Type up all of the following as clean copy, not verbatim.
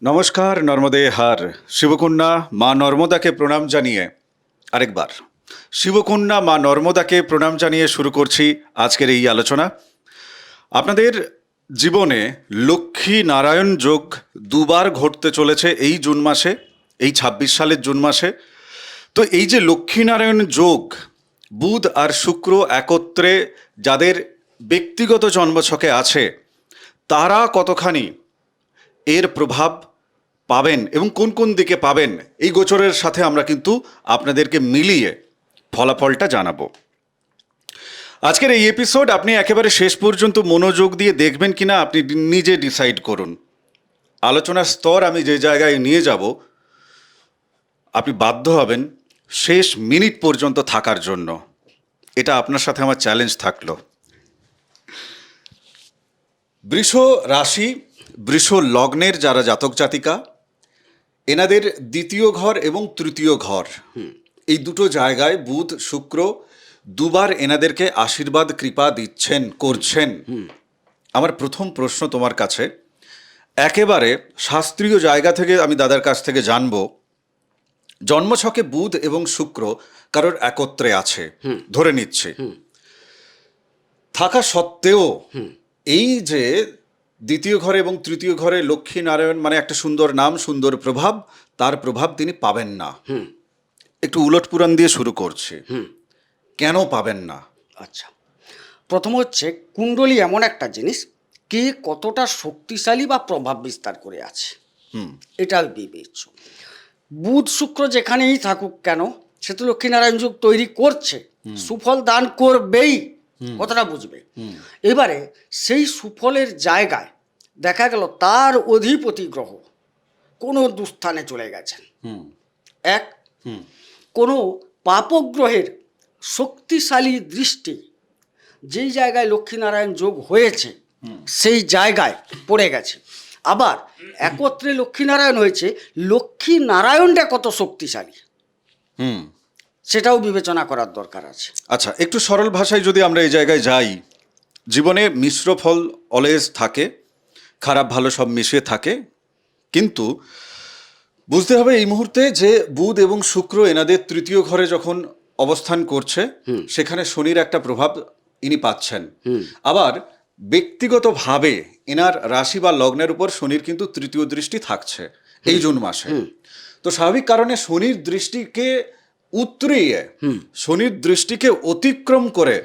নমস্কার, নর্মদে হার। শিবকন্যা মা নর্মদাকে প্রণাম জানিয়ে আরেকবার শিবকন্যা মা নর্মদাকে প্রণাম জানিয়ে শুরু করছি আজকের এই আলোচনা। আপনাদের জীবনে লক্ষ্মী নারায়ণ যোগ দুবার ঘটতে চলেছে এই জুন মাসে, এই ২৬ সালের জুন মাসে। তো এই যে লক্ষ্মী নারায়ণ যোগ, বুধ আর শুক্র একত্রে যাদের ব্যক্তিগত জন্মছকে আছে, তারা কতখানি এর প্রভাব পাবেন এবং কোন কোন দিকে পাবেন, এই গোচরের সাথে আমরা কিন্তু আপনাদেরকে মিলিয়ে ফলাফলটা জানাবো। আজকের এই এপিসোড আপনি একেবারে শেষ পর্যন্ত মনোযোগ দিয়ে দেখবেন কিনা আপনি নিজে ডিসাইড করুন। আলোচনার স্তর আমি যে জায়গায় নিয়ে যাব, আপনি বাধ্য হবেন শেষ মিনিট পর্যন্ত থাকার জন্য। এটা আপনার সাথে আমার চ্যালেঞ্জ থাকলো। বৃষ রাশি, বৃষ লগ্নের যারা জাতক জাতিকা, এনাদের দ্বিতীয় ঘর এবং তৃতীয় ঘর, এই দুটো জায়গায় বুধ শুক্র দুবার এনাদেরকে আশীর্বাদ কৃপা দিচ্ছেন, করছেন। আমার প্রথম প্রশ্ন তোমার কাছে, একেবারে শাস্ত্রীয় জায়গা থেকে আমি দাদার কাছ থেকে জানবো, জন্মছকে বুধ এবং শুক্র কারোর একত্রে আছে ধরে নিচ্ছে, থাকা সত্ত্বেও এই যে দ্বিতীয় ঘরে এবং তৃতীয় ঘরে লক্ষ্মী নারায়ণ মানে একটা সুন্দর নাম, সুন্দর প্রভাব, তার প্রভাব তিনি পাবেন না। একটু উলট পুরাণ দিয়ে শুরু করছে, কেন পাবেন না? আচ্ছা, প্রথম হচ্ছে কুণ্ডলী এমন একটা জিনিস, কে কতটা শক্তিশালী বা প্রভাব বিস্তার করে আছে এটা বিবেচ্য। বুধ শুক্র যেখানেই থাকুক কেন, সে তো লক্ষ্মীনারায়ণ যোগ তৈরি করছে, সুফল দান করবেই, কথাটা বুঝবে। এবারে সেই সুফলের জায়গায় দেখা গেল তার অধিপতি গ্রহ কোনো দুস্থানে চলে গেছেন, এক কোনো পাপগ্রহের শক্তিশালী দৃষ্টি যেই জায়গায় লক্ষ্মীনারায়ণ যোগ হয়েছে সেই জায়গায় পড়ে গেছে। আবার একত্রে লক্ষ্মীনারায়ণ হয়েছে, লক্ষ্মীনারায়ণটা কত শক্তিশালী সেটাও বিবেচনা করার দরকার আছে। আচ্ছা, একটু সরল ভাষায় যদি আমরা এই জায়গায় যাই, জীবনে মিশ্র ফল অলওয়েজ থাকে, খারাপ ভালো সব মিশিয়ে থাকে, কিন্তু বুঝতে হবে এই মুহূর্তে যে বুধ এবং শুক্র এনাদের তৃতীয় ঘরে যখন অবস্থান করছে, সেখানে শনির একটা প্রভাব ইনি পাচ্ছেন। আবার ব্যক্তিগতভাবে এনার রাশি বা লগ্নের উপর শনির কিন্তু তৃতীয় দৃষ্টি থাকছে এই জুন মাসে। তো স্বাভাবিক কারণে শনির দৃষ্টিকে উতরিয়ে, শনির দৃষ্টিকে অতিক্রম করে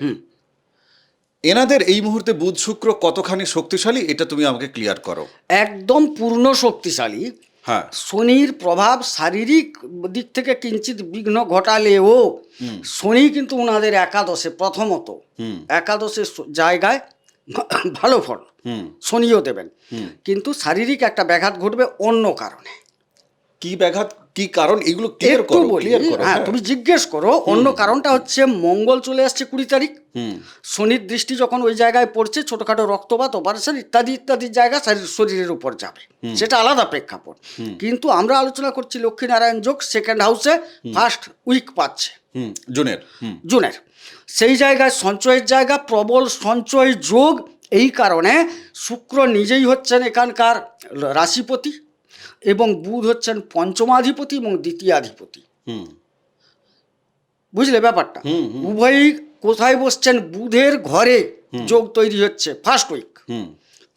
এনাদের এই মুহূর্তে বুধ শুক্র কতখানি শক্তিশালী, এটা তুমি আমাকে ক্লিয়ার করো। একদম পূর্ণ শক্তিশালী। হ্যাঁ, শনির প্রভাব শারীরিক দিক থেকে কিঞ্চিত বিঘ্ন ঘটালেও শনি কিন্তু ওনাদের একাদশে, প্রথমত একাদশের জায়গায় ভালো ফল শনিও দেবেন, কিন্তু শারীরিক একটা ব্যাঘাত ঘটবে অন্য কারণে। কি ব্যাঘাত, কি কারণ, এগুলো ক্লিয়ার করো, ক্লিয়ার করো। হ্যাঁ, তুমি জিজ্ঞেস করো। অন্য কারণটা হচ্ছে মঙ্গল চলে আসছে 20 তারিখ, শনির দৃষ্টি যখন ওই জায়গায় পড়ছে, ছোটখাটো রক্তপাত, অপারেশন ইত্যাদি ইত্যাদি জায়গা শরীরের উপর যাবে, সেটা আলাদা প্রেক্ষাপট। কিন্তু আমরা আলোচনা করছি লক্ষ্মীনারায়ণ যোগ সেকেন্ড হাউসে ফার্স্ট উইক পাচ্ছে জুনের, সেই জায়গায় সঞ্চয়ের জায়গা, প্রবল সঞ্চয় যোগ। এই কারণে শুক্র নিজেই হচ্ছেন এখানকার রাশিপতি এবং বুধ হচ্ছেন পঞ্চমাধিপতি এবং দ্বিতীয়াধিপতি। বুঝলে ব্যাপারটা? উভয়ই কোথায় বসছেন? বুধের ঘরে যোগ তৈরি হচ্ছে ফার্স্ট উইক।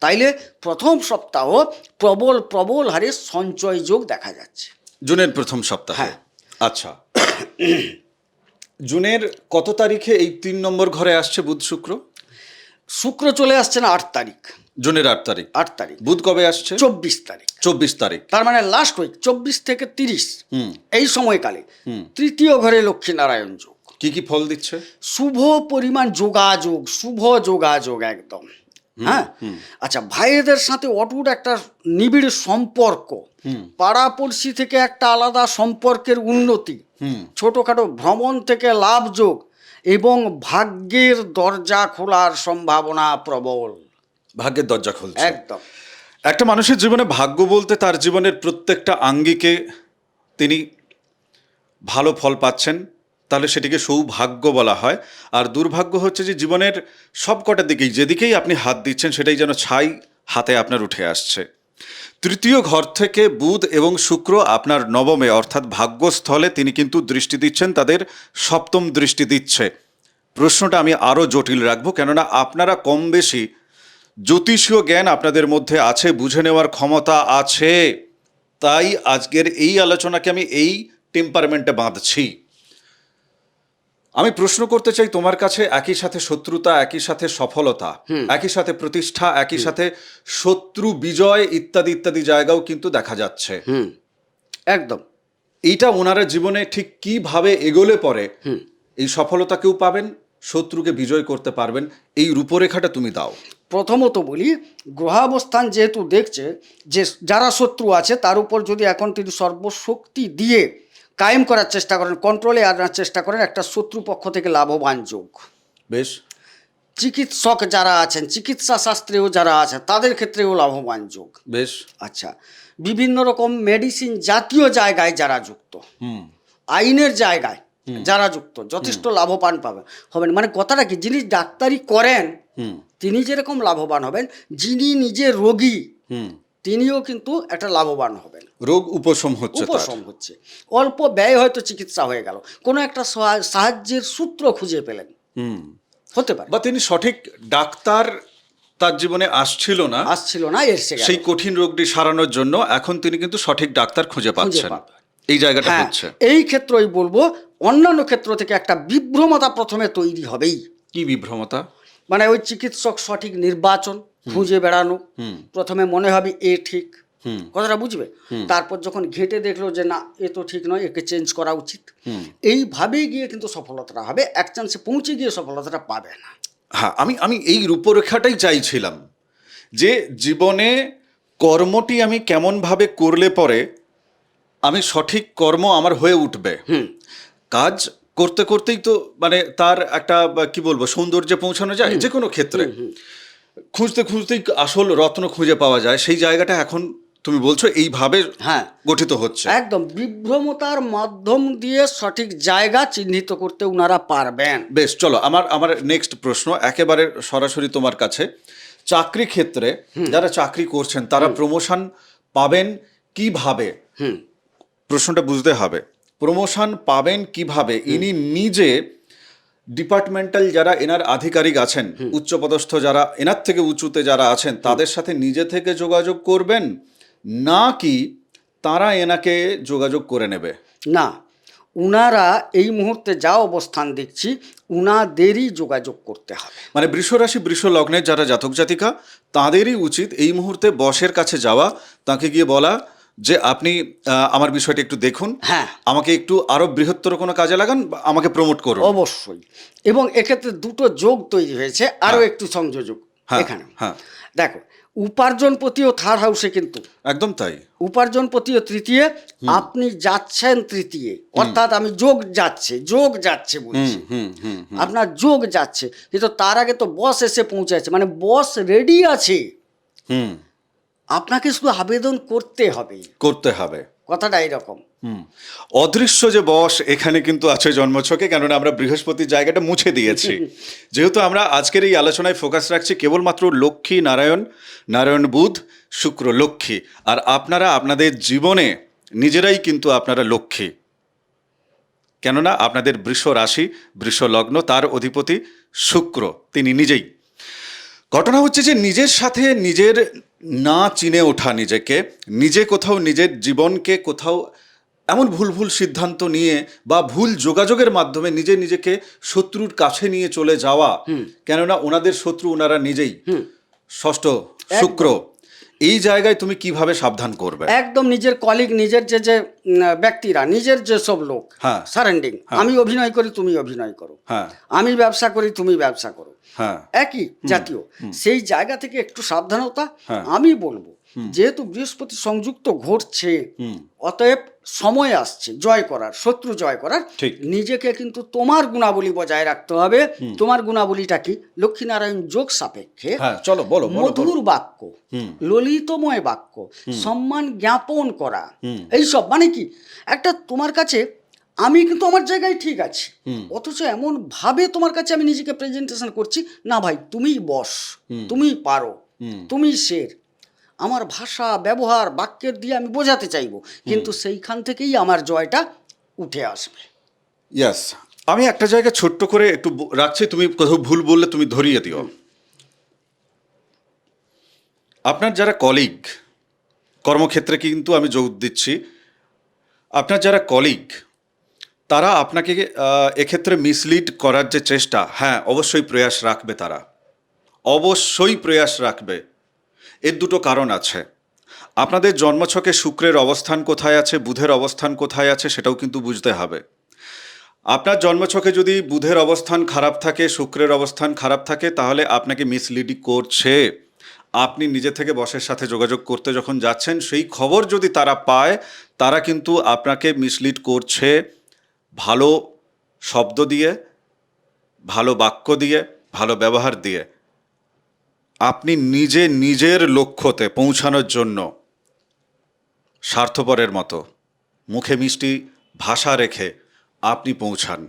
তাইলে প্রথম সপ্তাহ প্রবল প্রবল হারে সঞ্চয় যোগ দেখা যাচ্ছে জুনের প্রথম সপ্তাহে। হ্যাঁ। আচ্ছা, জুনের কত তারিখে এই 3 নম্বর ঘরে আসছে বুধ শুক্র? শুক্র চলে আসছেন 8 তারিখ, জুনের 8 তারিখ। 8 তারিখ। বুধ কবে আসছে? 24 তারিখ। 24 তারিখ, তার মানে লাস্ট উইক 24 থেকে 30 এই সময়কালে তৃতীয় ঘরে লক্ষ্মীনারায়ণ যোগ কি কি ফল দিচ্ছে? শুভ পরিমাণ যোগাযোগ, শুভ যোগাযোগ একদম। হ্যাঁ, আচ্ছা, ভাইদের সাথে অটুট একটা নিবিড় সম্পর্ক, পাড়াপড়শি থেকে একটা আলাদা সম্পর্কের উন্নতি, ছোটখাটো ভ্রমণ থেকে লাভ যোগ এবং ভাগ্যের দরজা খোলার সম্ভাবনা প্রবল। ভাগ্যের দরজা খুলছে একদম। একটা মানুষের জীবনে ভাগ্য বলতে তার জীবনের প্রত্যেকটা আঙ্গিকে তিনি ভালো ফল পাচ্ছেন, তাহলে সেটিকে সৌভাগ্য বলা হয়। আর দুর্ভাগ্য হচ্ছে যে জীবনের সব কটার দিকেই, যেদিকেই আপনি হাত দিচ্ছেন সেটাই যেন ছাই হাতে আপনার উঠে আসছে। তৃতীয় ঘর থেকে বুধ এবং শুক্র আপনার নবমে অর্থাৎ ভাগ্যস্থলে তিনি কিন্তু দৃষ্টি দিচ্ছেন, তাদের সপ্তম দৃষ্টি দিচ্ছে। প্রশ্নটা আমি আরও জটিল রাখবো, কেননা আপনারা কম বেশি জ্যোতিষীয় জ্ঞান আপনাদের মধ্যে আছে, বুঝে নেওয়ার ক্ষমতা আছে, তাই আজকের এই আলোচনাকে আমি এই টেম্পারমেন্টে বাঁধছি। আমি প্রশ্ন করতে চাই তোমার কাছে, একই সাথে শত্রুতা, একই সাথে সফলতা, একই সাথে প্রতিষ্ঠা, একই সাথে শত্রু বিজয় ইত্যাদি ইত্যাদি জায়গাও কিন্তু দেখা যাচ্ছে। একদম। এইটা ওনারা জীবনে ঠিক কিভাবে এগোলে পরে এই সফলতাকেও পাবেন, শত্রুকে বিজয় করতে পারবেন, এই রূপরেখাটা তুমি দাও। প্রথমত বলি, গ্রহাবস্থান যেহেতু দেখছে যে যারা শত্রু আছে তার উপর যদি এখন তিনি সর্বশক্তি দিয়ে কায়েম করার চেষ্টা করেন, কন্ট্রোলে আনার চেষ্টা করেন, একটা শত্রু পক্ষ থেকে লাভবান যোগ। বেশ। চিকিৎসক যারা আছেন, চিকিৎসা শাস্ত্রেও যারা আছেন, তাদের ক্ষেত্রেও লাভবান যোগ। বেশ। আচ্ছা, বিভিন্ন রকম মেডিসিন জাতীয় জায়গায় যারা যুক্ত, আইনের জায়গায় যারা যুক্ত, যথেষ্ট লাভবান হবেন। মানে কথাটা কি, যিনি ডাক্তারি করেন তিনি যেরকম লাভবান হবেন, যিনি নিজে রোগী তিনিও কিন্তু একটা লাভবান হবেন। রোগ উপশম হচ্ছে, হচ্ছে, অল্প ব্যয় হয়তো চিকিৎসা হয়ে গেল, কোনো একটা সাহায্যের সূত্র খুঁজে পেলেন, হতে পারে। বা তিনি সঠিক ডাক্তার তার জীবনে আসছিল না, এসে গেল সেই কঠিন রোগটি সারানোর জন্য, এখন তিনি কিন্তু সঠিক ডাক্তার খুঁজে পাচ্ছেন। এই জায়গাটা হচ্ছে, এই ক্ষেত্রেই বলবো, অন্যান্য ক্ষেত্র থেকে একটা বিভ্রমতা প্রথমে তৈরি হবেই। কি বিভ্রমতা? মানে ওই চিকিৎসক সঠিক নির্বাচন খুঁজে বেড়ানো, প্রথমে মনে হবে এ ঠিক, কথাটা বুঝবে, তারপর যখন ঘেঁটে দেখলো যে না এ তো ঠিক নয়, একে চেঞ্জ করা উচিত, এইভাবেই গিয়ে কিন্তু সফলতাটা হবে, এক চান্সে পৌঁছে গিয়ে সফলতাটা পাবে না। হ্যাঁ, আমি এই রূপরেখাটাই চাইছিলাম, যে জীবনে কর্মটি আমি কেমনভাবে করলে পরে আমি সঠিক কর্ম আমার হয়ে উঠবে। কাজ করতে করতেই তো মানে তার একটা কি বলবো সৌন্দর্যে পৌঁছানো যায় যে কোনো ক্ষেত্রে, খুঁজতে খুঁজতেই আসল রত্ন খুঁজে পাওয়া যায়। সেই জায়গাটা এখন তুমি বলছো এইভাবে গঠিত হচ্ছে। একদম বিভ্রমতার মাধ্যম দিয়ে সঠিক জায়গা চিহ্নিত করতে উনারা পারবেন। বেশ, চলো আমার নেক্সট প্রশ্ন একেবারে সরাসরি তোমার কাছে। চাকরি ক্ষেত্রে যারা চাকরি করছেন তারা প্রমোশন পাবেন কিভাবে? প্রশ্নটা বুঝতে হবে, প্রমোশন পাবেন কিভাবে? ইনি নিজে ডিপার্টমেন্টাল যারা এনার আধিকারিক আছেন, উচ্চপদস্থ যারা এনার থেকে উঁচুতে যারা আছেন, তাদের সাথে নিজে থেকে যোগাযোগ করবেন, নাকি তারা এনাকে যোগাযোগ করে নেবে? না, উনারা এই মুহূর্তে যা অবস্থান দেখছি উনাদেরই যোগাযোগ করতে হবে। মানে বৃষরাশি বৃষ লগ্নের যারা জাতক জাতিকা, তাদেরই উচিত এই মুহূর্তে বসের কাছে যাওয়া, তাকে গিয়ে বলা যে আপনি আমার বিষয়টা একটু দেখুন, আমাকে একটু আরো বৃহত্তর কোনো কাজে লাগান, আমাকে প্রমোট করুন। অবশ্যই। এবং এক্ষেত্রে দুটো যোগ তৈরি হয়েছে, আরো একটু সংযোজক এখানে। দেখো, উপার্জনপতিও থার্ড হাউসে, কিন্তু একদম তাই, উপার্জনপতিও তৃতীয়, আপনি যাচ্ছেন তৃতীয়, অর্থাৎ আমি যোগ যাচ্ছে বলছি, আপনার যোগ যাচ্ছে, কিন্তু তার আগে তো বস এসে পৌঁছাচ্ছে, মানে বস রেডি আছে, আপনাকে শুধু আবেদন করতে হবে, কথাটা এইরকম। অদৃশ্য যে বস এখানে কিন্তু আছে জন্মছকে, কেননা আমরা বৃহস্পতির জায়গাটা মুছে দিয়েছি। যেহেতু আমরা আজকের এই আলোচনায় ফোকাস রাখছি কেবলমাত্র লক্ষ্মী নারায়ণ বুধ শুক্র লক্ষ্মী, আর আপনারা আপনাদের জীবনে নিজেরাই কিন্তু আপনারা লক্ষ্মী, কেননা আপনাদের বৃষ রাশি বৃষ লগ্ন, তার অধিপতি শুক্র তিনি নিজেই। ঘটনা হচ্ছে যে নিজের সাথে নিজের না চিনে ওঠা, নিজে কোথাও নিজের জীবনকে কোথাও এমন ভুল সিদ্ধান্ত নিয়ে বা ভুল যোগাযোগের মাধ্যমে নিজেকে শত্রুর কাছে নিয়ে চলে যাওয়া, কেননা ওনাদের শত্রু ওনারা নিজেই, ষষ্ঠ শুক্র। এই জায়গায় তুমি কিভাবে সাবধান করবে? একদম নিজের কলিগ, নিজের যে ব্যক্তিরা, নিজের যে সব লোক সারেন্ডিং, আমি অভিনয় করি তুমি অভিনয় করো, আমি ব্যবসা করি তুমি ব্যবসা করো, একই জাতীয়, সেই জায়গা থেকে একটু সাবধানতা আমি বলবো। যেহেতু বৃহস্পতি সংযুক্ত ঘটছে, অতএব সময় আসছে জয় করার, শত্রু জয় করার। নিজেকে কিন্তু তোমার গুণাবলী বজায় রাখতে হবে। তোমার গুণাবলীটা কি? লক্ষ্মীনারায়ণ যোগ সাপেক্ষে মধুর বাক্য, ললিতময় বাক্য, সম্মান জ্ঞাপন করা, এইসব। মানে কি, একটা তোমার কাছে আমি কিন্তু আমার জায়গায় ঠিক আছি, অথচ এমন ভাবে তোমার কাছে আমি নিজেকে প্রেজেন্টেশন করছি, না ভাই তুমিই বস, তুমিই পারো, তুমি শের, আমার ভাষা ব্যবহার বাক্যের দিয়ে আমি বোঝাতে চাইবো, কিন্তু সেইখান থেকেই আমার জয়টা উঠে আসবে। ইয়াস, আমি একটা জায়গায় ছোট্ট করে একটু রাখছি, তুমি কোথাও ভুল বললে তুমি ধরিয়ে দিও। আপনার যারা কলিগ, কর্মক্ষেত্রে কিন্তু আমি জোর দিচ্ছি, আপনার যারা কলিগ তারা আপনাকে এক্ষেত্রে মিসলিড করার যে চেষ্টা, হ্যাঁ অবশ্যই প্রয়াস রাখবে, তারা অবশ্যই প্রয়াস রাখবে। এর দুটো কারণ আছে। আপনাদের জন্মছকে শুক্রের অবস্থান কোথায় আছে, বুধের অবস্থান কোথায় আছে, সেটাও কিন্তু বুঝতে হবে। আপনার জন্মছকে যদি বুধের অবস্থান খারাপ থাকে, শুক্রের অবস্থান খারাপ থাকে, তাহলে আপনাকে মিসলিড করছে। আপনি নিজে থেকে বসের সাথে যোগাযোগ করতে যখন যাচ্ছেন, সেই খবর যদি তারা পায়, তারা কিন্তু আপনাকে মিসলিড করছে ভালো শব্দ দিয়ে, ভালো বাক্য দিয়ে, ভালো ব্যবহার দিয়ে। আপনি নিজে নিজের লক্ষ্যতে পৌঁছানোর জন্য স্বার্থপরের মতো মুখে মিষ্টি ভাষা রেখে আপনি পৌঁছান,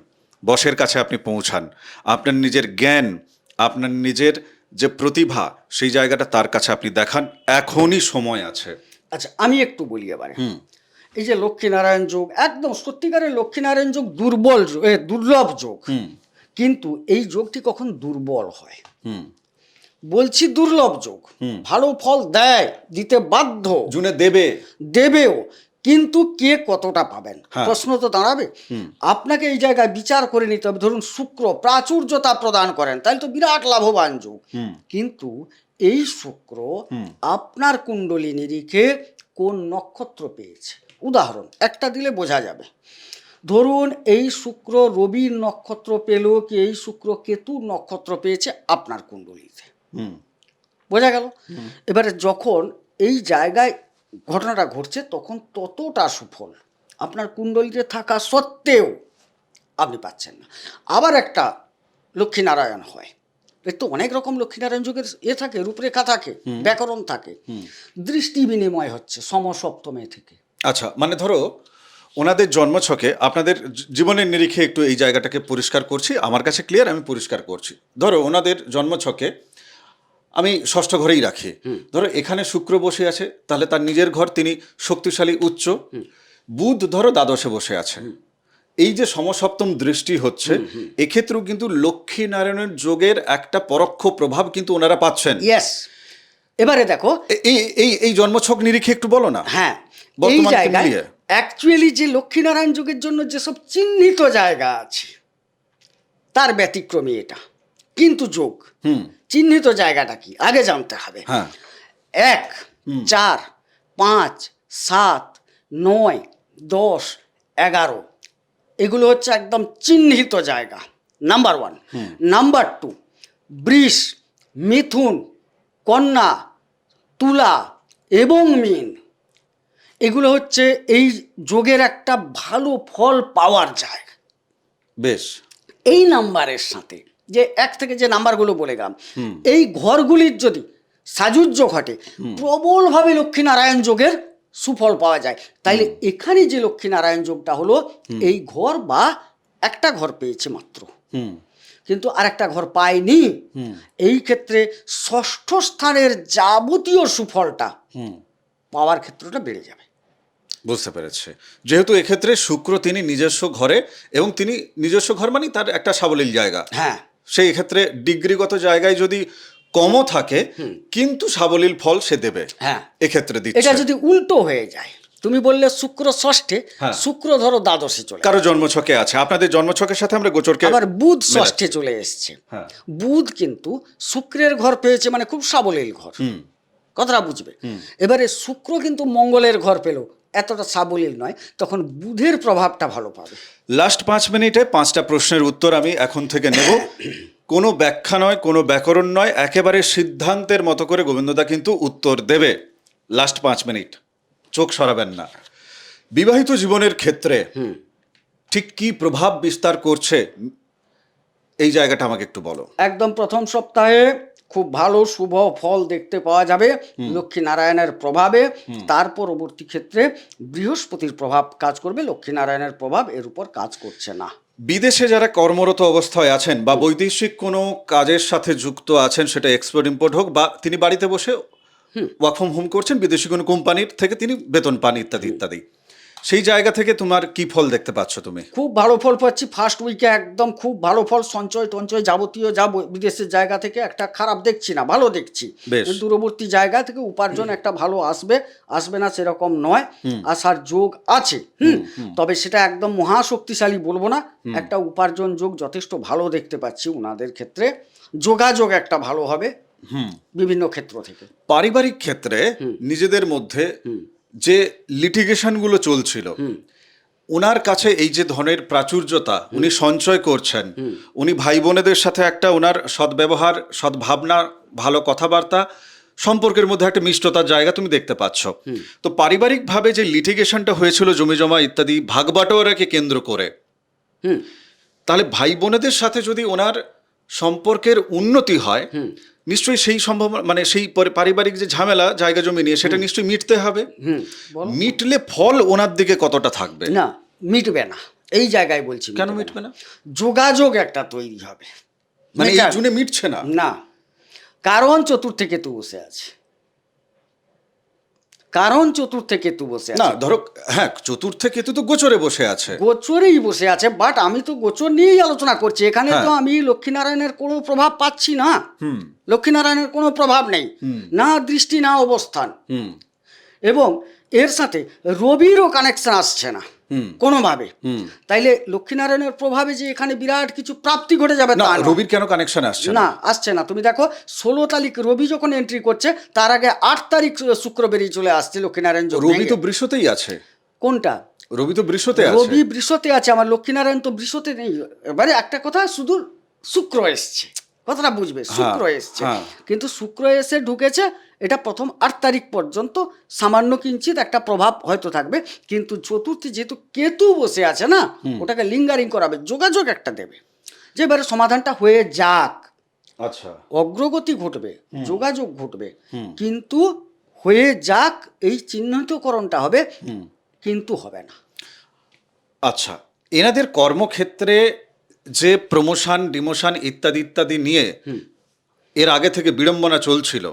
বসের কাছে আপনি পৌঁছান, আপনার নিজের জ্ঞান, আপনার নিজের যে প্রতিভা, সেই জায়গাটা তার কাছে আপনি দেখান। এখনই সময় আছে। আচ্ছা, আমি একটু বলি এবারে। এই যে লক্ষ্মীনারায়ণ যোগ, একদম সত্যিকারের লক্ষ্মীনারায়ণ যোগ দুর্লভ যোগ, কিন্তু এই যোগটি কখন দুর্বল হয়, বলছি দুর্লভ যোগ, ভালো ফল দেয়, দিতে বাধ্য, জুনে দেবে, দেবেও, কিন্তু কে কতটা পাবেন, হ্যাঁ। প্রশ্ন তো দাঁড়াবে। আপনাকে এই জায়গায় বিচার করে নিতে হবে। ধরুন শুক্র প্রাচুর্যতা প্রদান করেন, তাহলে তো বিরাট লাভবান যোগ, কিন্তু এই শুক্র আপনার কুণ্ডলী নিরিখে কোন নক্ষত্র পেয়েছে, উদাহরণ একটা দিলে বোঝা যাবে। ধরুন এই শুক্র রবির নক্ষত্র পেল, কি এই শুক্র কেতুর নক্ষত্র পেয়েছে আপনার কুণ্ডলীতে, বোঝা গেল। এবারে যখন এই জায়গায় ঘটনাটা ঘটছে, তখন ততটা সুফল আপনার কুণ্ডলীতে থাকা সত্ত্বেও আপনি পাচ্ছেন না। আবার একটা লক্ষ্মীনারায়ণ হয়, এর তো অনেক রকম লক্ষ্মীনারায়ণ যুগের থাকে, রূপরেখা থাকে, ব্যাকরণ থাকে, দৃষ্টি বিনিময় হচ্ছে সমসপ্তমে থেকে। আচ্ছা, মানে ধরো ওনাদের জন্মছকে, আপনাদের জীবনের নিরিখে একটু এই জায়গাটাকে পরিষ্কার করছি, আমার কাছে ক্লিয়ার, আমি পরিষ্কার করছি। ধরো ওনাদের জন্মছকে আমি ষষ্ঠ ঘরেই রাখি, ধরো এখানে শুক্র বসে আছে, তাহলে তার নিজের ঘর, তিনি শক্তিশালী উচ্চ। বুধ ধরো দ্বাদশে বসে আছে, এই যে সমসপ্তম দৃষ্টি হচ্ছে, এক্ষেত্রেও কিন্তু লক্ষ্মীনারায়ণের যোগের একটা পরোক্ষ প্রভাব কিন্তু ওনারা পাচ্ছেন। ইয়েস, এবারে দেখো এই এই এই জন্মছক নিরিখে একটু বলো না। হ্যাঁ, এই বর্তমানকে জায়গায় মিলিয়ে। অ্যাকচুয়ালি যে লক্ষ্মীনারায়ণ যুগের জন্য যেসব চিহ্নিত জায়গা আছে, তার ব্যতিক্রমী এটা, কিন্তু যোগ চিহ্নিত জায়গাটা কি আগে জানতে হবে। হ্যাঁ, 1, 4, 5, 7, 9, 10, 11, এগুলো হচ্ছে একদম চিহ্নিত জায়গা, নাম্বার 1। নাম্বার 2, বৃষ, মিথুন, কন্যা, তুলা এবং মীন, এগুলো হচ্ছে এই যোগের একটা ভালো ফল পাওয়ার জায়গা। বেশ। এই নাম্বারের সাথে যে 1 থেকে যে নাম্বারগুলো বলে গেলাম, এই ঘরগুলির যদি সাযুজ্য ঘটে, প্রবলভাবে লক্ষ্মীনারায়ণ যোগের সুফল পাওয়া যায়। তাইলে এখানে যে লক্ষ্মীনারায়ণ যোগটা হলো, এই ঘর বা একটা ঘর পেয়েছে মাত্র, কিন্তু আর একটা ঘর পায়নি। এই ক্ষেত্রে ষষ্ঠ স্থানের যাবতীয় সুফলটা পাওয়ার ক্ষেত্রটা বেড়ে যাবে। বুঝতে পেরেছে। যেহেতু এক্ষেত্রে শুক্র তিনি নিজস্ব ঘরে, এবং তিনি নিজস্ব ঘর মানে তার একটা সাবলীল জায়গা, হ্যাঁ, সেই ক্ষেত্রে ডিগ্রিগত জায়গায় যদি কমও থাকে, কিন্তু সাবলীল ফল সে দেবে। হ্যাঁ, এক্ষেত্রে এটা দিচ্ছে। যদি উল্টো হয়ে যায়, তুমি বললে শুক্র ষষ্ঠে, হ্যাঁ। শুক্র ধরো দ্বাদশে চলে, কারো জন্মছকে আছে, আপনাদের জন্মছকের সাথে আমরা গোচরকে আবার বুধ মেলাচ্ছি। ষষ্ঠে চলে এসছে, হ্যাঁ। বুধ কিন্তু শুক্রের ঘর পেয়েছে, মানে খুব সাবলীল ঘর, কথাটা বুঝবে। এবারে শুক্র কিন্তু মঙ্গলের ঘর পেল, এতটা সাবলীল নয়, তখন বুধের প্রভাবটা ভালো পাবে। লাস্ট 5 মিনিটে 5টা প্রশ্নের উত্তর আমি এখন থেকে নেব। কোনো ব্যাখ্যা নয়, কোনো ব্যাকরণ নয়, একেবারে সিদ্ধান্তের মতো করে গোবিন্দদা কিন্তু উত্তর দেবে। লাস্ট 5 মিনিট, চোখ সরাবেন না। বিবাহিত জীবনের ক্ষেত্রে ঠিক কি প্রভাব বিস্তার করছে, এই জায়গাটা আমাকে একটু বলো। একদম প্রথম সপ্তাহে খুব ভালো শুভ ফল দেখতে পাওয়া যাবে লক্ষ্মীনারায়ণের প্রভাবে। তার পরবর্তী ক্ষেত্রে বৃহস্পতির প্রভাব কাজ করবে, লক্ষ্মীনারায়ণের প্রভাব এর উপর কাজ করছে না। বিদেশে যারা কর্মরত অবস্থায় আছেন বা বৈদেশিক কোনো কাজের সাথে যুক্ত আছেন, সেটা এক্সপোর্ট ইম্পোর্ট হোক, বা তিনি বাড়িতে বসে ওয়ার্ক ফ্রম হোম করছেন, বিদেশি কোনো কোম্পানির থেকে তিনি বেতন পান ইত্যাদি ইত্যাদি। সেই জায়গা থেকে তোমার কি ফল দেখতে পাচ্ছ তুমি? খুব ভালো ফল পাচ্ছি। ফার্স্ট উইকে একদম খুব ভালো ফল, সঞ্চয় টঞ্চয় যাবতীয় যা বিদেশের জায়গা থেকে একটা খারাপ দেখছি না, ভালো দেখছি। বেশ। দূরবর্তী জায়গা থেকে উপার্জন একটা ভালো আসবে, আসবে না সেরকম নয়, আসার যোগ আছে। তবে সেটা একদম মহাশক্তিশালী বলবো না, একটা উপার্জন যোগ যথেষ্ট ভালো দেখতে পাচ্ছি ওনাদের ক্ষেত্রে। যোগাযোগ একটা ভালো হবে বিভিন্ন ক্ষেত্র থেকে। পারিবারিক ক্ষেত্রে নিজেদের মধ্যে যে লিটিগেশনগুলো চলছিল, ওনার কাছে এই যে ধনের প্রাচুর্যতা, উনি সঞ্চয় করছেন, উনি ভাই বোনেদের সাথে একটা ওনার সদ্ব্যবহার, সদ্ভাবনা, ভালো কথাবার্তা, সম্পর্কের মধ্যে একটা মিষ্টতার জায়গা তুমি দেখতে পাচ্ছ। তো পারিবারিকভাবে যে লিটিগেশনটা হয়েছিল জমি জমা ইত্যাদি ভাগবাটোয়ারাকে কেন্দ্র করে, তাহলে ভাই বোনেদের সাথে যদি ওনার সম্পর্কের উন্নতি হয়, নিশ্চয়ই সেই সম্ভাবনা, মানে সেই পারিবারিক যে ঝামেলা জায়গা জমি নিয়ে, সেটা নিশ্চয়ই মিটতে হবে। মিটলে ফল ওনার দিকে কতটা থাকবে? না, মিটবে না, এই জায়গায় বলছি। কেন মিটবে না? যোগাযোগ একটা তৈরি হবে, মানে এই জুনে মিটছে না? না, কারণ চতুর্থে কেতু বসে আছে। কারণ চতুর্থে কেতু বসে না, আছে। ধরো, হ্যাঁ, চতুর্থে কেতু তো গোচরে বসে আছে। গোচরেই বসে আছে, বাট আমি তো গোচর নিয়েই আলোচনা করছি এখানে। তো আমি লক্ষ্মীনারায়ণের কোনো প্রভাব পাচ্ছি না। লক্ষ্মীনারায়ণের কোনো প্রভাব নেই, না দৃষ্টি না অবস্থান। এবং এর সাথে রবিরও কানেকশন আসছে না কোনোভাবে। তাইলে লক্ষ্মীনারায়ণের প্রভাবে যে এখানে বিরাট কিছু প্রাপ্তি ঘটে যাবে না, তা নয়। রবির কেন কানেকশন আসছে না? না, আসছে না। তুমি দেখো 16 তারিখ রবি যখন এন্ট্রি করছে, তার আগে 8 তারিখ শুক্র বেরিয়ে চলে আসছে লক্ষ্মীনারায়ণ যোগ। রবি তো বৃষতেই আছে। কোনটা? রবি তো বৃষতে আছে। রবি বৃষতে আছে, আমার লক্ষ্মীনারায়ণ তো বৃষতে নেই। এবারে একটা কথা, শুধু শুক্র এসছে, কথাটা বুঝবে, শুক্র এসছে। কিন্তু শুক্র এসে ঢুকেছে, এটা প্রথম 8 তারিখ পর্যন্ত সামান্য কিঞ্চিত একটা প্রভাব হয়তো থাকবে। কিন্তু চতুর্থী যেহেতু কেতু বসে আছে না, ওটাকে লিঙ্গারিং করাবে, যোগাযোগ একটা দেবে, যে এবারে সমাধানটা হয়ে যাক। আচ্ছা, অগ্রগতি ঘটবে, যোগাযোগ ঘটবে, কিন্তু হয়ে যাক এই চিহ্নিতকরণটা হবে, কিন্তু হবে না। আচ্ছা, এনাদের কর্মক্ষেত্রে যে প্রমোশন, ডিমোশন ইত্যাদি ইত্যাদি নিয়ে এর আগে থেকে বিড়ম্বনা চলছিল,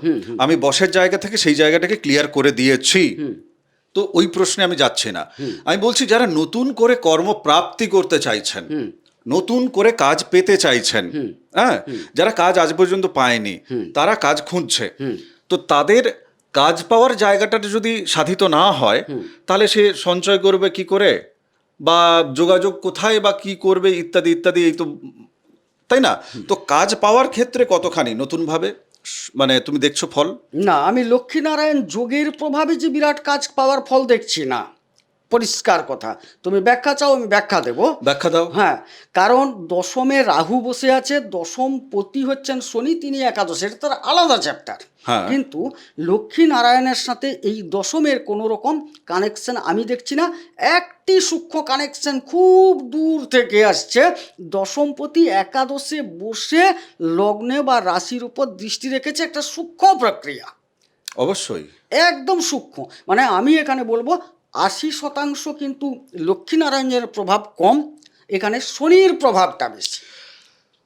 আমি বসের জায়গা থেকে সেই জায়গাটাকে ক্লিয়ার করে দিয়েছি, তো ওই প্রশ্নে আমি যাচ্ছি না। আমি বলছি যারা নতুন করে কর্মপ্রাপ্তি করতে চাইছেন, নতুন করে কাজ পেতে চাইছেন, হ্যাঁ, যারা কাজ আজ পর্যন্ত পায়নি, তারা কাজ খুঁজছে, তো তাদের কাজ পাওয়ার জায়গাটা যদি সাধিত না হয়, তাহলে সে সঞ্চয় করবে কি করে, বা যোগাযোগ কোথায় বা কি করবে ইত্যাদি ইত্যাদি, এই তো, তাই না? তো কাজ পাওয়ার ক্ষেত্রে কতখানি নতুনভাবে মানে তুমি দেখছো ফল? না, আমি লক্ষ্মীনারায়ণ যোগের প্রভাবে যে বিরাট কাজ পাওয়ার ফল দেখছি না, পরিষ্কার কথা। তুমি ব্যাখ্যা চাও, আমি ব্যাখ্যা দেবো। ব্যাখ্যা দাও। হ্যাঁ, কারণ দশমে রাহু বসে আছে, দশম পতি হচ্ছেন শনি, তিনি একাদশ, এটা তার আলাদা চ্যাপ্টার। কিন্তু লক্ষ্মীনারায়ণের সাথে এই দশমের কোনো রকম কানেকশন আমি দেখছি না। একটি সূক্ষ্ম কানেকশন খুব দূর থেকে আসছে, দশমপতি একাদশে বসে লগ্নে বা রাশির উপর দৃষ্টি রেখেছে, একটা সূক্ষ্ম প্রক্রিয়া, অবশ্যই একদম সূক্ষ্ম। মানে আমি এখানে বলবো 80% কিন্তু লক্ষ্মীনারায়ণের প্রভাব কম, এখানে শনির প্রভাবটা বেশি।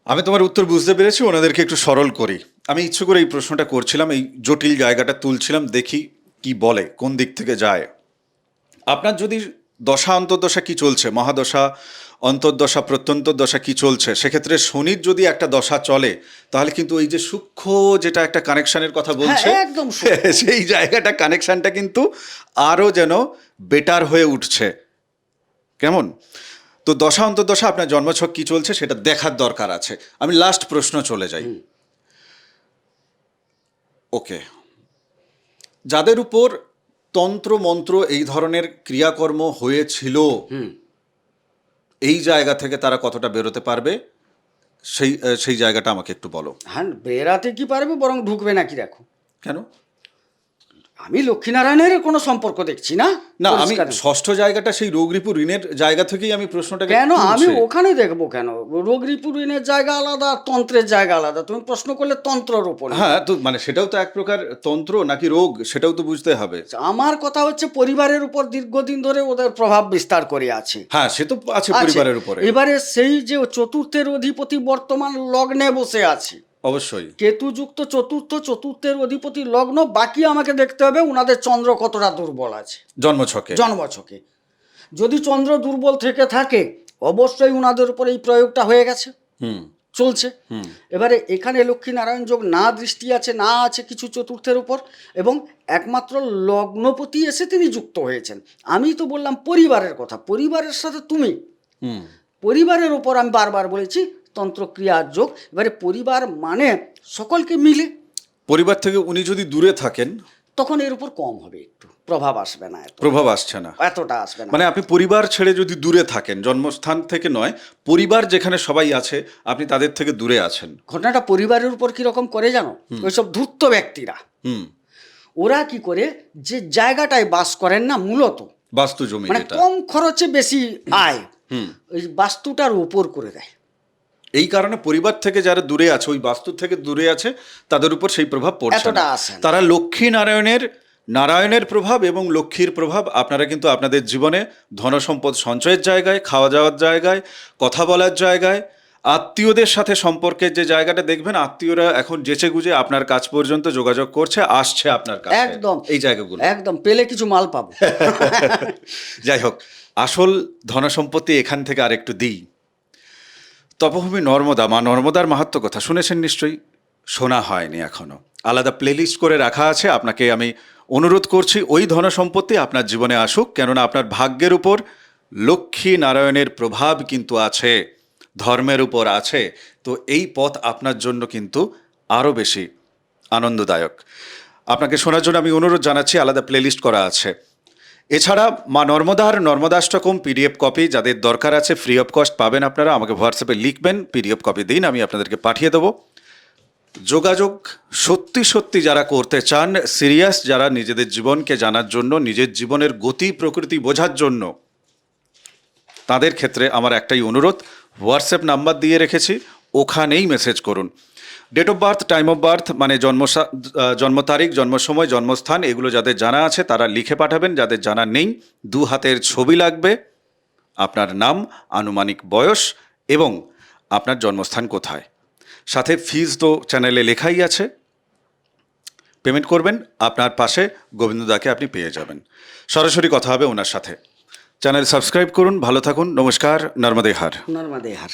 আমি তোমার উত্তর বুঝতে পেরেছি, ওনাদেরকে একটু সরল করি। আমি ইচ্ছে করে এই প্রশ্নটা করছিলাম, এই জটিল জায়গাটা তুলছিলাম, দেখি কি বলে, কোন দিক থেকে যায়। আপনার যদি দশা অন্তর্দশা কি চলছে, মহাদশা অন্তর্দশা প্রত্যন্তর্দশা কি চলছে, সেক্ষেত্রে শনির যদি একটা দশা চলে, তাহলে কিন্তু ওই যে সূক্ষ্ম যেটা একটা কানেকশনের কথা বলছে, একদম সেই জায়গাটা কানেকশনটা কিন্তু আরও যেন বেটার হয়ে উঠছে। কেমন? তো দশা অন্তর্দশা আপনার জন্মছক কি চলছে সেটা দেখার দরকার আছে। আমি লাস্ট প্রশ্ন চলে যাই। ওকে, যাদের উপর তন্ত্র মন্ত্র এই ধরনের ক্রিয়াকর্ম হয়েছিল, এই জায়গা থেকে তারা কতটা বেরোতে পারবে, সেই জায়গাটা আমাকে একটু বলো। হ্যাঁ, বেরাতে কি পারবে, বরং ঢুকবে নাকি দেখো। কেন? আমি লক্ষ্মীনারায়ণের কোনো সম্পর্ক দেখছি না। না, আমি ষষ্ঠ জায়গাটা সেই রোগরিপু ঋণের জায়গা থেকেই আমি প্রশ্নটাকে কেন আমি ওখানে দেখবো কেন? রোগরিপু ঋণের জায়গা আলাদা, তন্ত্রের জায়গা আলাদা। তুমি প্রশ্ন করলে তন্ত্রের উপর। হ্যাঁ, তো মানে সেটাও তো এক প্রকার তন্ত্র নাকি রোগ, সেটাও তো বুঝতে হবে। আমার কথা হচ্ছে পরিবারের উপর দীর্ঘদিন ধরে ওদের প্রভাব বিস্তার করে আছে। হ্যাঁ, সে তো আছে পরিবারের উপরে। এবারে সেই যে চতুর্থের অধিপতি বর্তমান লগ্নে বসে আছে, অবশ্যই। কেতুযুক্ত চতুর্থের অধিপতি লগ্ন, বাকি আমাকে দেখতে হবে উনাদের চন্দ্র কতটা দুর্বল আছে জন্মছকে। জন্মছকে। যদি চন্দ্র দুর্বল থেকে থাকে অবশ্যই উনাদের উপর এই প্রয়োগটা হয়ে গেছে, হুম চলছে। হুম এবারে এখানে লক্ষ্মীনারায়ণ যোগ না দৃষ্টি আছে, না আছে কিছু চতুর্থের উপর, এবং একমাত্র লগ্নপতি এসে তিনি যুক্ত হয়েছেন। আমি তো বললাম পরিবারের কথা, পরিবারের সাথে তুমি, হুম পরিবারের উপর আমি বারবার বলেছি তন্ত্রক্রিয়ার যোগ। এবারে পরিবার মানে সকলকে মিলে, পরিবার থেকে উনি যদি দূরে থাকেন, তখন এর উপর কম হবে, একটু প্রভাব আসবে না, প্রভাব আসছে না। এতটা আসবে না। মানে আপনি পরিবার ছেড়ে যদি দূরে থাকেন, জন্মস্থান থেকে নয়, পরিবার যেখানে সবাই আছে আপনি তাদের থেকে দূরে আছেন। ঘটনাটা পরিবারের উপর কিরকম করে জানো? ওইসব ধূর্ত ব্যক্তিরা হুম ওরা কি করে, যে জায়গাটায় বাস করেন না মূলত, বাস্তু জমি মানে যেটা, কম খরচে বেশি আয়, হুম ওই বাস্তুটার উপর করে দেয়। এই কারণে পরিবার থেকে যারা দূরে আছে, ওই বাস্তু থেকে দূরে আছে, তাদের উপর সেই প্রভাব পড়ছে এতটা না। আসে না। তারা লক্ষ্মী নারায়ণের প্রভাব এবং লক্ষ্মীর প্রভাব আপনারা কিন্তু আপনাদের জীবনে ধন সম্পদ সঞ্চয়ের জায়গায়, খাওয়া যাওয়ার জায়গায়, কথা বলার জায়গায়, আত্মীয়দের সাথে সম্পর্কের যে জায়গাটা দেখবেন, আত্মীয়রা এখন জেচে গুজে আপনার কাছ পর্যন্ত যোগাযোগ করছে, আসছে আপনার কাছে, একদম এই জায়গাগুলো। একদম পেলে কিছু মাল পাবো। যাই হোক, আসল ধন সম্পত্তি এখান থেকে আরেকটু দিই। তপভূমি নর্মদা, মা নর্মদার মাহাত্ম্য কথা শুনেছেন নিশ্চয়ই, শোনা হয়নি এখনো, আলাদা প্লেলিস্ট করে রাখা আছে। আপনাকে আমি অনুরোধ করছি ওই ধন সম্পত্তি আপনার জীবনে আসুক, কেননা আপনার ভাগ্যের উপর লক্ষ্মী নারায়ণের প্রভাব কিন্তু আছে, ধর্মের উপর আছে। তো এই পথ আপনার জন্য কিন্তু আরও বেশি আনন্দদায়ক। আপনাকে শোনার জন্য আমি অনুরোধ জানাচ্ছি, আলাদা প্লেলিস্ট করা আছে। এছাড়া মা নর্মদার নর্মদাষ্টকম পিডিএফ কপি যাদের দরকার আছে, ফ্রি অফ কস্ট পাবেন আপনারা। আমাকে হোয়াটসঅ্যাপে লিখবেন, পিডিএফ কপি দিন, আমি আপনাদেরকে পাঠিয়ে দেবো। যোগাযোগ সত্যি সত্যি যারা করতে চান, সিরিয়াস যারা নিজেদের জীবনকে জানার জন্য, নিজের জীবনের গতি প্রকৃতি বোঝার জন্য, তাদের ক্ষেত্রে আমার একটাই অনুরোধ, হোয়াটসঅ্যাপ নাম্বার দিয়ে রেখেছি, ওখানেই মেসেজ করুন। Date of birth, time of birth, মানে জন্ম তারিখ, জন্ম সময়, জন্মস্থান, এগুলো যাদের জানা আছে তারা লিখে পাঠাবেন। যাদের জানা নেই, 2 হাতের ছবি লাগবে, আপনার নাম, আনুমানিক বয়স এবং আপনার জন্মস্থান কোথায়। সাথে ফিজ তো চ্যানেলে লেখাই আছে, পেমেন্ট করবেন, আপনার পাশে গোবিন্দদাকে আপনি পেয়ে যাবেন। সরাসরি কথা হবে ওনার সাথে। চ্যানেল সাবস্ক্রাইব করুন, ভালো থাকুন, নমস্কার, নর্মদে হার। নর্মদে হার।